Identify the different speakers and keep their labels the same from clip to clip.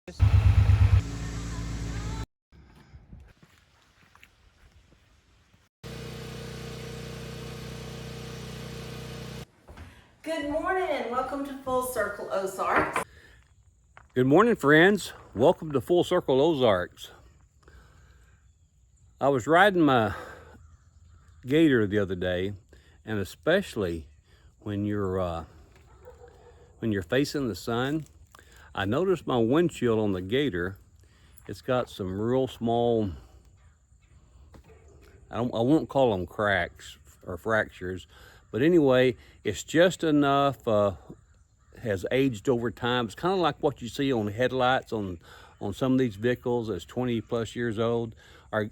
Speaker 1: Good morning and welcome to Full Circle Ozarks.
Speaker 2: Good morning, friends. Welcome to Full Circle Ozarks. I was riding my Gator the other day, and especially when you're facing the sun, I noticed my windshield on the Gator. It's got some real small, I won't call them cracks or fractures, but anyway, it's just enough, has aged over time. It's kind of like what you see on headlights on some of these vehicles that's 20 plus years old.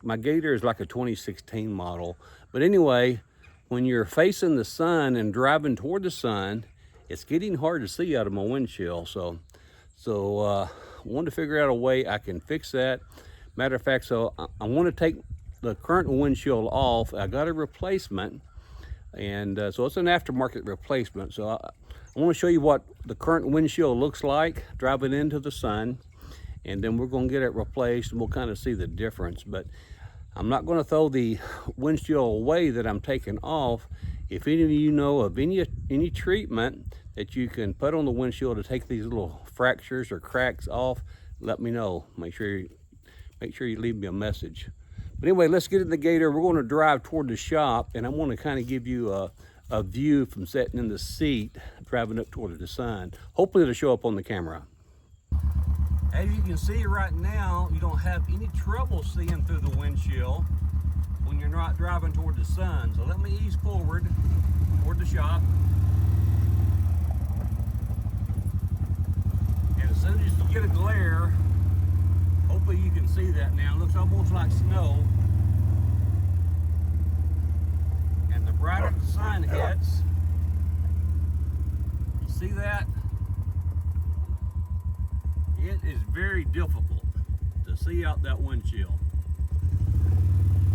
Speaker 2: My Gator is like a 2016 model. But anyway, when you're facing the sun and driving toward the sun, it's getting hard to see out of my windshield. So I wanted to figure out a way I can fix that. Matter of fact, so I want to take the current windshield off. I got a replacement, and so it's an aftermarket replacement. So I want to show you what the current windshield looks like driving into the sun, and then we're going to get it replaced and we'll kind of see the difference. But I'm not going to throw the windshield away that I'm taking off. If any of you know of any treatment that you can put on the windshield to take these little fractures or cracks off, let me know. Make sure you leave me a message. But anyway, let's get in the Gator. We're going to drive toward the shop, and I want to kind of give you a view from sitting in the seat, driving up toward the sun. Hopefully it'll show up on the camera. As you can see right now, you don't have any trouble seeing through the windshield when you're not driving toward the sun. So let me ease forward toward the shop. And as soon as you get a glare, hopefully you can see that now. It looks almost like snow. And the brighter the sun hits, you see that? It is very difficult to see out that windshield.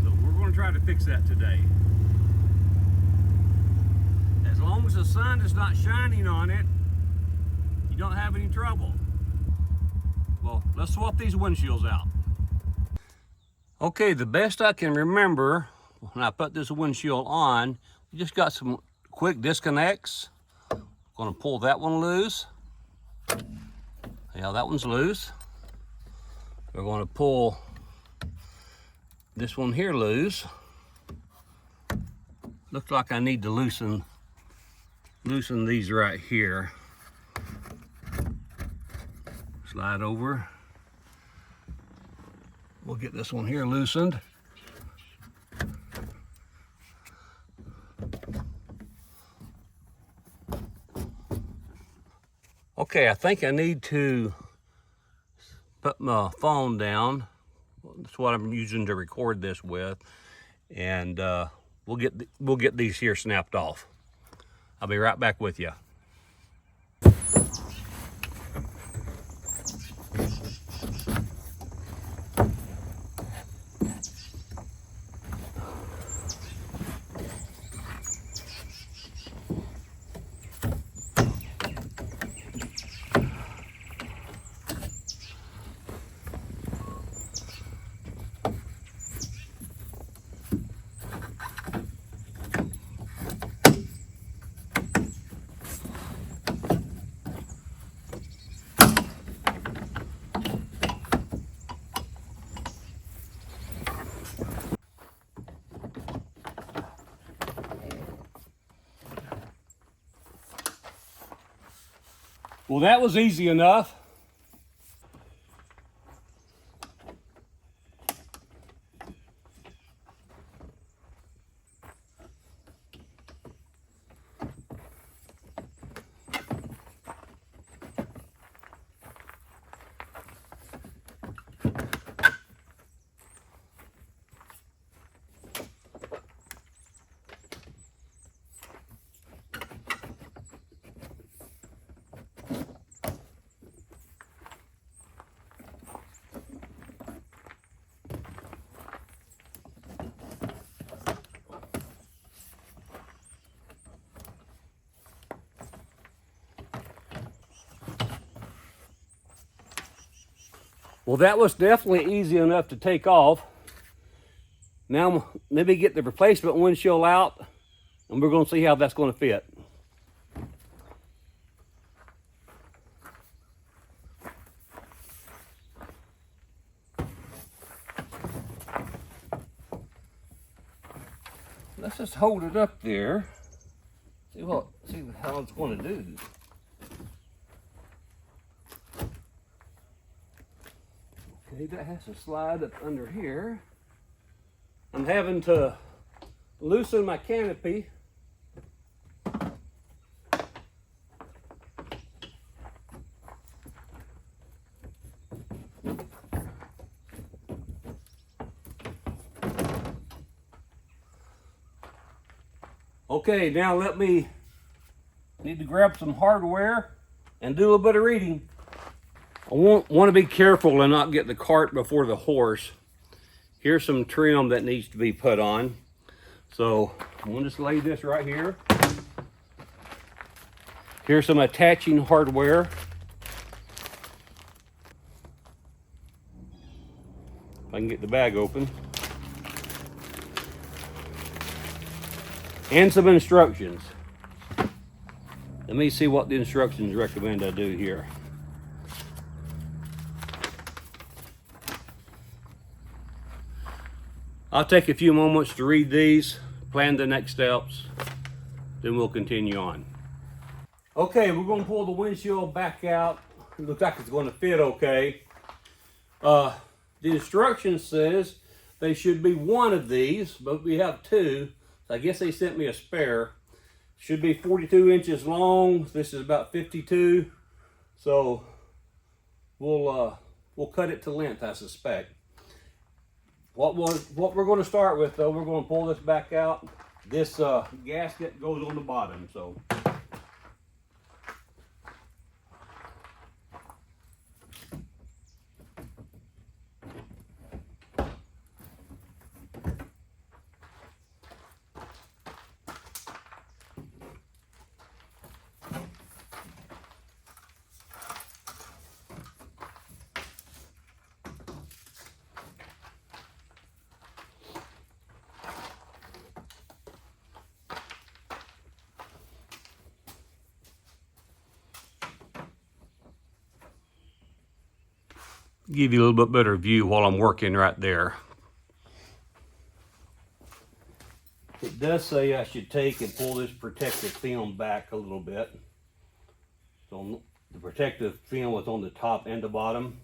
Speaker 2: So we're going to try to fix that today. As long as the sun is not shining on it, you don't have any trouble. Well, let's swap these windshields out. Okay, the best I can remember when I put this windshield on, we just got some quick disconnects. Going to pull that one loose. Yeah, that one's loose. We're going to pull this one here loose. Looks like I need to loosen these right here. Slide over. We'll get this one here loosened. Okay, I think I need to put my phone down. That's what I'm using to record this with, and we'll get these here snapped off. I'll be right back with you. Well, that was easy enough. Well, that was definitely easy enough to take off. Now, let me get the replacement windshield out, and we're going to see how that's going to fit. Let's just hold it up there. See how it's going to do. Okay, that has to slide up under here. I'm having to loosen my canopy. Okay, now need to grab some hardware and do a little bit of reading. I want to be careful and not get the cart before the horse. Here's some trim that needs to be put on. So I'm gonna just lay this right here. Here's some attaching hardware. If I can get the bag open. And some instructions. Let me see what the instructions recommend I do here. I'll take a few moments to read these, plan the next steps, then we'll continue on. Okay, we're going to pull the windshield back out. It looks like it's going to fit okay. The instruction says they should be one of these, but we have two. So I guess they sent me a spare. Should be 42 inches long. This is about 52. So we'll cut it to length, I suspect. What we're going to start with, though, we're going to pull this back out. This gasket goes on the bottom, so. Give you a little bit better view while I'm working right there. It does say I should take and pull this protective film back a little bit. So the protective film was on the top and the bottom.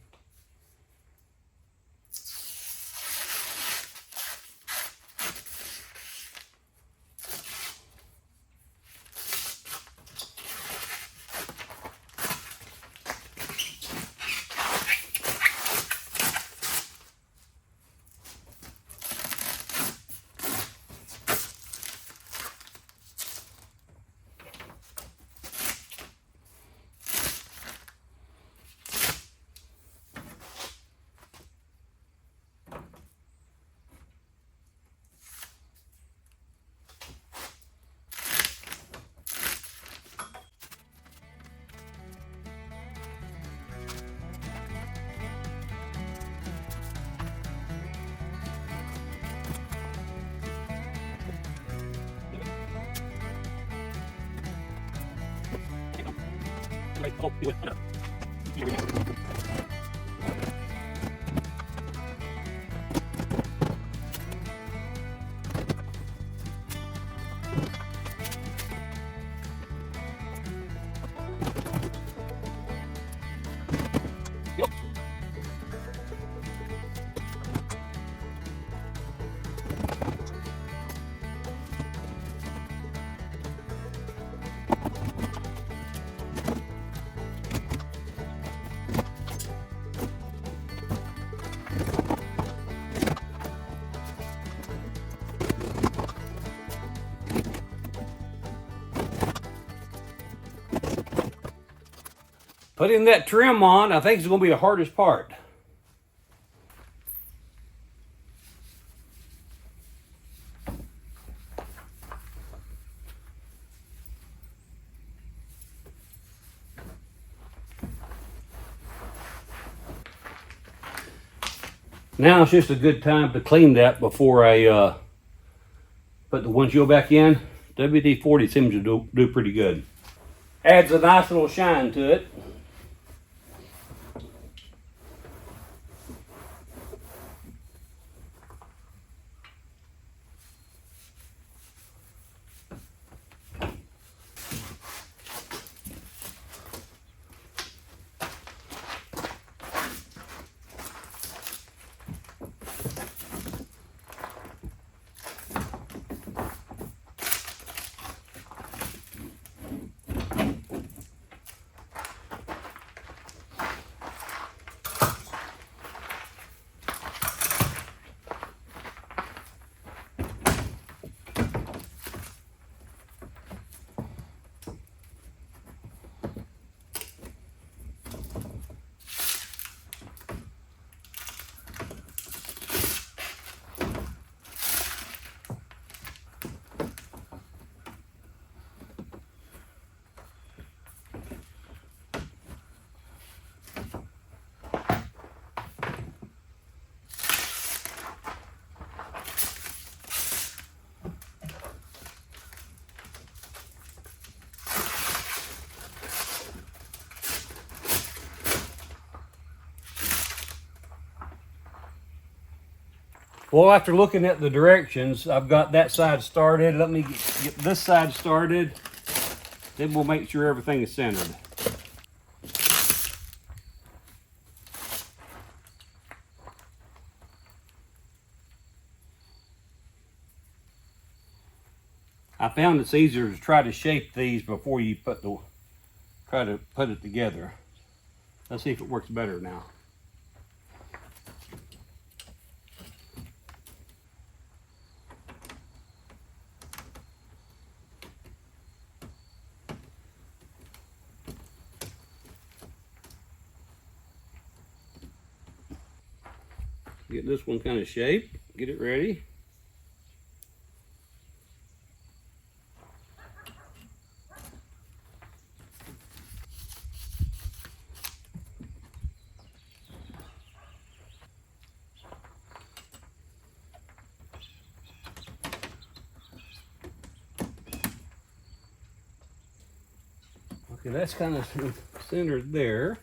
Speaker 2: Putting that trim on, I think, is going to be the hardest part. Now it's just a good time to clean that before I put the windshield back in. WD-40 seems to do pretty good. Adds a nice little shine to it. Well, after looking at the directions, I've got that side started. Let me get this side started. Then we'll make sure everything is centered. I found it's easier to try to shape these before you try to put it together. Let's see if it works better now. Get this one kind of shaped, get it ready. Okay, that's kind of centered there.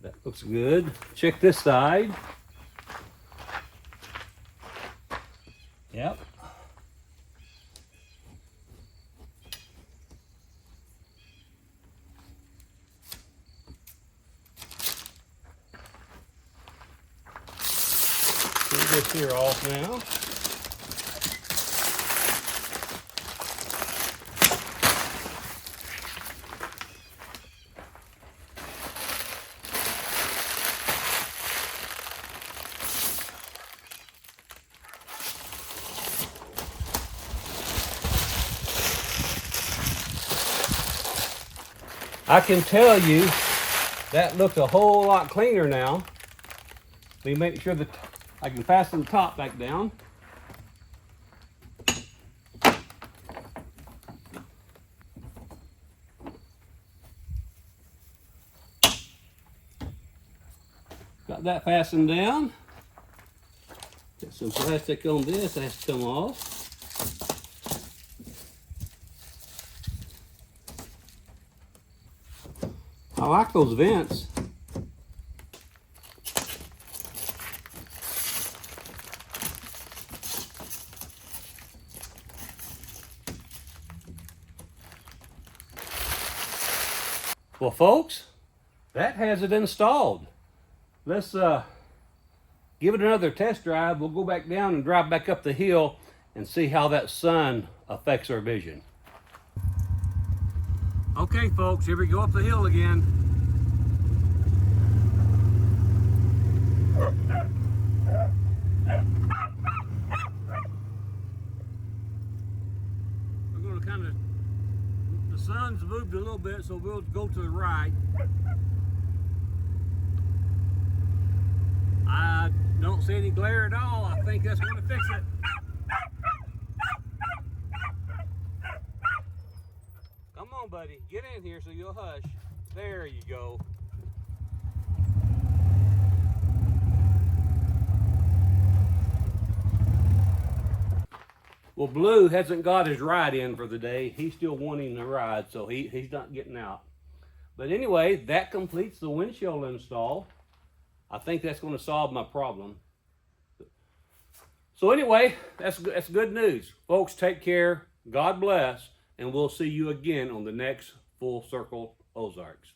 Speaker 2: That looks good. Check this side. Yep. Get this here off now. I can tell you that looks a whole lot cleaner now. Let me make sure that I can fasten the top back down. Got that fastened down. Got some plastic on this that has to come off. I like those vents. Well, folks, that has it installed. Let's give it another test drive. We'll go back down and drive back up the hill and see how that sun affects our vision. Okay, folks, here we go up the hill again. We're going to kind of, the sun's moved a little bit, so we'll go to the right. I don't see any glare at all. I think that's going to fix it. Come on, buddy. Get in here so you'll hush. There you go. Well, Blue hasn't got his ride in for the day. He's still wanting the ride, so he's not getting out. But anyway, that completes the windshield install. I think that's going to solve my problem. So anyway, that's good news. Folks, take care. God bless. And we'll see you again on the next Full Circle Ozarks.